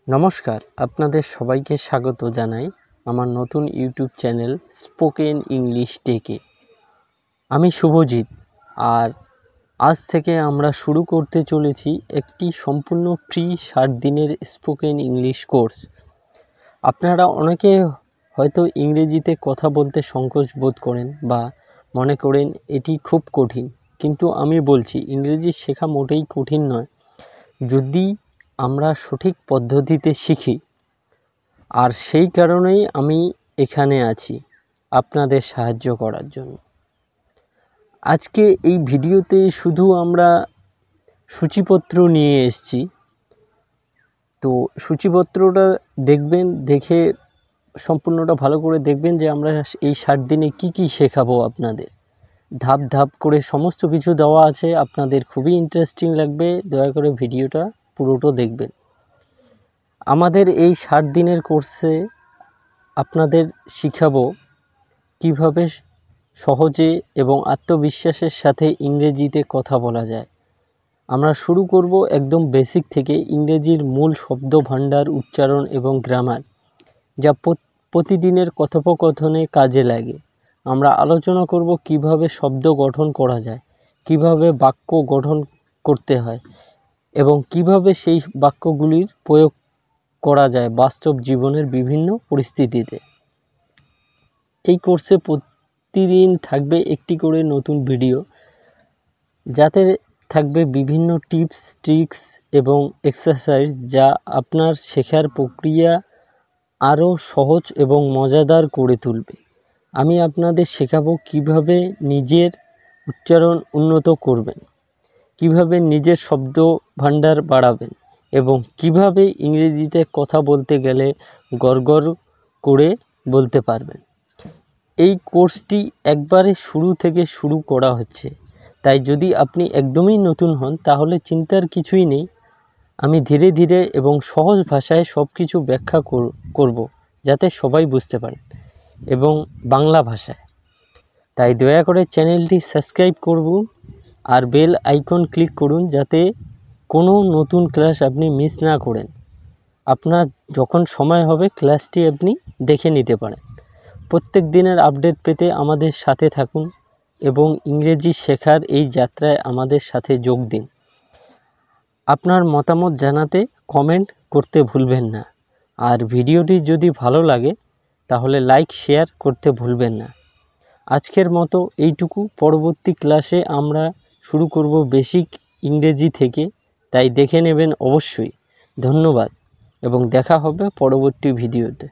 নমস্কার, আপনাদের সবাইকে স্বাগত জানাই আমার নতুন ইউটিউব চ্যানেল স্পোকেন ইংলিশ টেকে। আমি শুভজিৎ, আর আজ থেকে আমরা শুরু করতে চলেছি একটি সম্পূর্ণ ফ্রি 7 দিনের স্পোকেন ইংলিশ কোর্স। আপনারা অনেকে হয়তো ইংরেজিতে কথা বলতে সংকোচ বোধ করেন বা মনে করেন এটি খুব কঠিন, কিন্তু আমি বলছি ইংরেজি শেখা মোটেই কঠিন নয়, যদি আমরা সঠিক পদ্ধতিতে শিখি। আর সেই কারণেই আমি এখানে আছি আপনাদের সাহায্য করার জন্য। আজকে এই ভিডিওতে শুধু আমরা সূচিপত্র নিয়ে এসেছি, তো সূচিপত্রটা দেখবেন, দেখে সম্পূর্ণটা ভালো করে দেখবেন যে আমরা এই 7 দিনে কি কি শেখাবো আপনাদের। ধাপ ধাপ করে সমস্ত কিছু দেওয়া আছে, আপনাদের খুবই ইন্টারেস্টিং লাগবে। দয়া করে ভিডিওটা পুরোটা দেখবেন। আমাদের এই 7 দিনের কোর্সে আপনাদের শিখাবো কিভাবে সহজে এবং আত্মবিশ্বাসের সাথে ইংরেজিতে কথা বলা যায়। আমরা শুরু করব একদম বেসিক থেকে, ইংরেজির মূল শব্দ ভাণ্ডার, উচ্চারণ এবং গ্রামার, যা প্রতিদিনের কথোপকথনে কাজে লাগে। আমরা আলোচনা করব কিভাবে শব্দ গঠন করা যায়, কিভাবে বাক্য গঠন করতে হয় এবং কিভাবে সেই বাক্যগুলির প্রয়োগ করা যায় বাস্তব জীবনের বিভিন্ন পরিস্থিতিতে। এই কোর্সে প্রতিদিন থাকবে একটি করে নতুন ভিডিও, যাতে থাকবে বিভিন্ন টিপস, ট্রিক্স এবং এক্সারসাইজ, যা আপনার শেখার প্রক্রিয়া আরও সহজ এবং মজাদার করে তুলবে। আমি আপনাদের শেখাবো কিভাবে নিজের উচ্চারণ উন্নত করবেন, কিভাবে নিজের শব্দ ভাণ্ডার বাড়াবেন এবং কিভাবে ইংরেজিতে কথা বলতে গেলে গড়গড় করে বলতে পারবেন। এই কোর্সটি একবারে শুরু থেকে শুরু করা হচ্ছে, তাই যদি আপনি একদমই নতুন হন তাহলে চিন্তার কিছুই নেই। আমি ধীরে ধীরে এবং সহজ ভাষায় সব কিছু ব্যাখ্যা করব, যাতে সবাই বুঝতে পারেন, এবং বাংলা ভাষায়। তাই দয়া করে চ্যানেলটি সাবস্ক্রাইব করুন আর বেল আইকন ক্লিক করুন, যাতে কোনো নতুন ক্লাস আপনি মিস না করেন। আপনার যখন সময় হবে ক্লাসটি আপনি দেখে নিতে পারেন। প্রত্যেক দিনের আপডেট পেতে আমাদের সাথে থাকুন এবং ইংরেজি শেখার এই যাত্রায় আমাদের সাথে যোগ দিন। আপনার মতামত জানাতে কমেন্ট করতে ভুলবেন না, আর ভিডিওটি যদি ভালো লাগে তাহলে লাইক শেয়ার করতে ভুলবেন না। আজকের মতো এইটুকু। পরবর্তী ক্লাসে আমরা শুরু করব বেসিক ইংরেজি থেকে, তাই দেখে নেবেন অবশ্যই। ধন্যবাদ এবং দেখা হবে পরবর্তী ভিডিওতে।